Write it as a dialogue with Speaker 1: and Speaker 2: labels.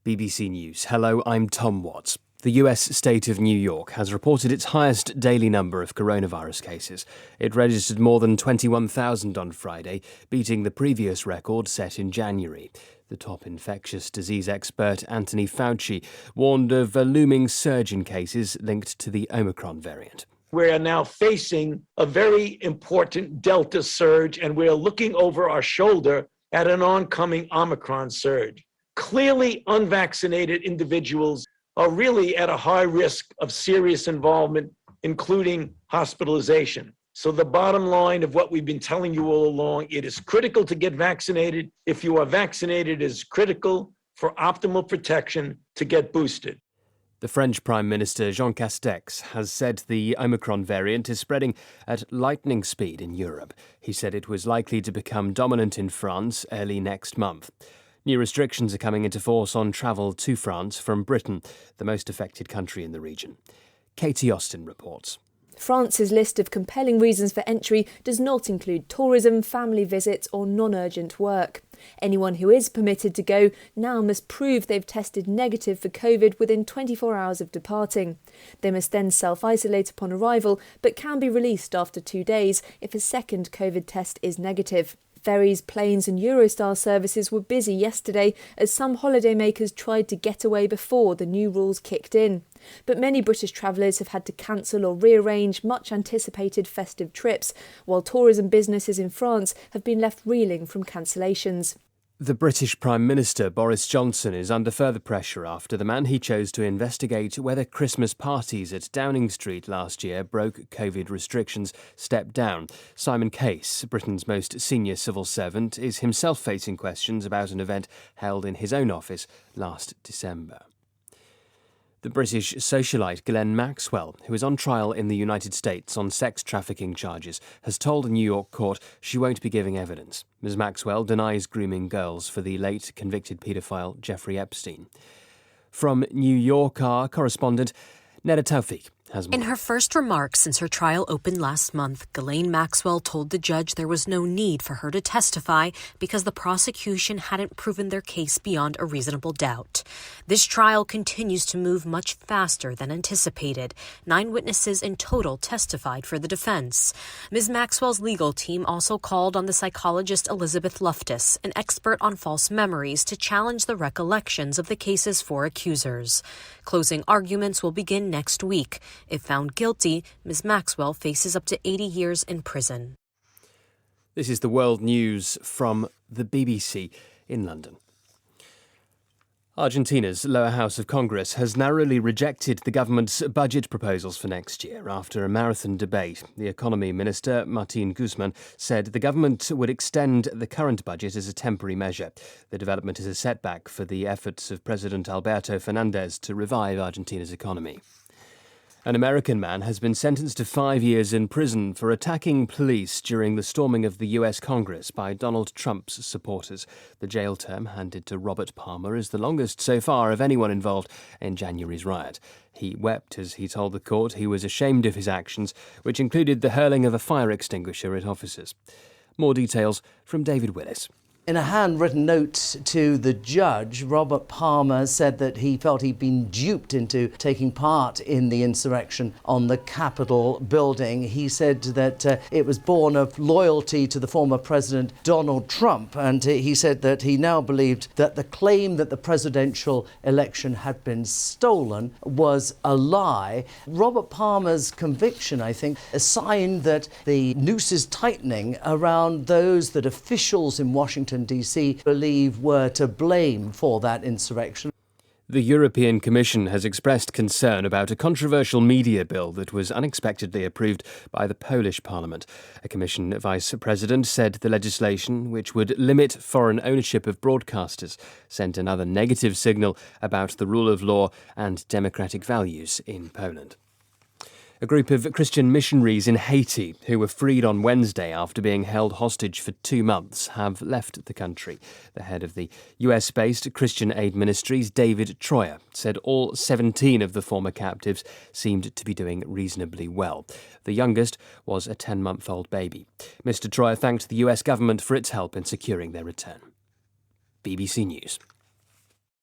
Speaker 1: BBC News. Hello, I'm Tom Watts. The US state of New York has reported its highest daily number of coronavirus cases. It registered more than 21,000 on Friday, beating the previous record set in January. The top infectious disease expert, Anthony Fauci, warned of a looming surge in cases linked to the Omicron variant.
Speaker 2: We are now facing a very important Delta surge, and we are looking over our shoulder at an oncoming Omicron surge. Clearly, unvaccinated individuals are really at a high risk of serious involvement, including hospitalization. So the bottom line of what we've been telling you all along, it is critical to get vaccinated. If you are vaccinated, it is critical for optimal protection to get boosted.
Speaker 1: The French Prime Minister Jean Castex has said the Omicron variant is spreading at lightning speed in Europe. He said it was likely to become dominant in France early next month. New restrictions are coming into force on travel to France from Britain, the most affected country in the region. Katie Austin reports.
Speaker 3: France's list of compelling reasons for entry does not include tourism, family visits or non-urgent work. Anyone who is permitted to go now must prove they've tested negative for COVID within 24 hours of departing. They must then self-isolate upon arrival, but can be released after 2 days if a second COVID test is negative. Ferries, planes and Eurostar services were busy yesterday as some holidaymakers tried to get away before the new rules kicked in. But many British travellers have had to cancel or rearrange much anticipated festive trips, while tourism businesses in France have been left reeling from cancellations.
Speaker 1: The British Prime Minister Boris Johnson is under further pressure after the man he chose to investigate whether Christmas parties at Downing Street last year broke COVID restrictions stepped down. Simon Case, Britain's most senior civil servant, is himself facing questions about an event held in his own office last December. The British socialite Ghislaine Maxwell, who is on trial in the United States on sex trafficking charges, has told a New York court she won't be giving evidence. Ms. Maxwell denies grooming girls for the late convicted paedophile Jeffrey Epstein. From New York, our correspondent Neda Tawfiq has more.
Speaker 4: In her first remarks since her trial opened last month, Ghislaine Maxwell told the judge there was no need for her to testify because the prosecution hadn't proven their case beyond a reasonable doubt. This trial continues to move much faster than anticipated. 9 witnesses in total testified for the defense. Ms. Maxwell's legal team also called on the psychologist Elizabeth Loftus, an expert on false memories, to challenge the recollections of the case's 4 accusers. Closing arguments will begin next week. If found guilty, Ms. Maxwell faces up to 80 years in prison.
Speaker 1: This is the world news from the BBC in London. Argentina's lower house of Congress has narrowly rejected the government's budget proposals for next year after a marathon debate. The economy minister, Martín Guzmán, said the government would extend the current budget as a temporary measure. The development is a setback for the efforts of President Alberto Fernández to revive Argentina's economy. An American man has been sentenced to 5 years in prison for attacking police during the storming of the US Congress by Donald Trump's supporters. The jail term handed to Robert Palmer is the longest so far of anyone involved in January's riot. He wept as he told the court he was ashamed of his actions, which included the hurling of a fire extinguisher at officers. More details from David Willis.
Speaker 5: In a handwritten note to the judge, Robert Palmer said that he felt he'd been duped into taking part in the insurrection on the Capitol building. He said that it was born of loyalty to the former president Donald Trump, and he said that he now believed that the claim that the presidential election had been stolen was a lie. Robert Palmer's conviction, I think, a sign that the noose is tightening around those that officials in Washington D.C. believe were to blame for that insurrection.
Speaker 1: The European Commission has expressed concern about a controversial media bill that was unexpectedly approved by the Polish Parliament. A Commission Vice President said the legislation, which would limit foreign ownership of broadcasters, sent another negative signal about the rule of law and democratic values in Poland. A group of Christian missionaries in Haiti, who were freed on Wednesday after being held hostage for 2 months, have left the country. The head of the US-based Christian Aid Ministries, David Troyer, said all 17 of the former captives seemed to be doing reasonably well. The youngest was a 10-month-old baby. Mr. Troyer thanked the US government for its help in securing their return. BBC News.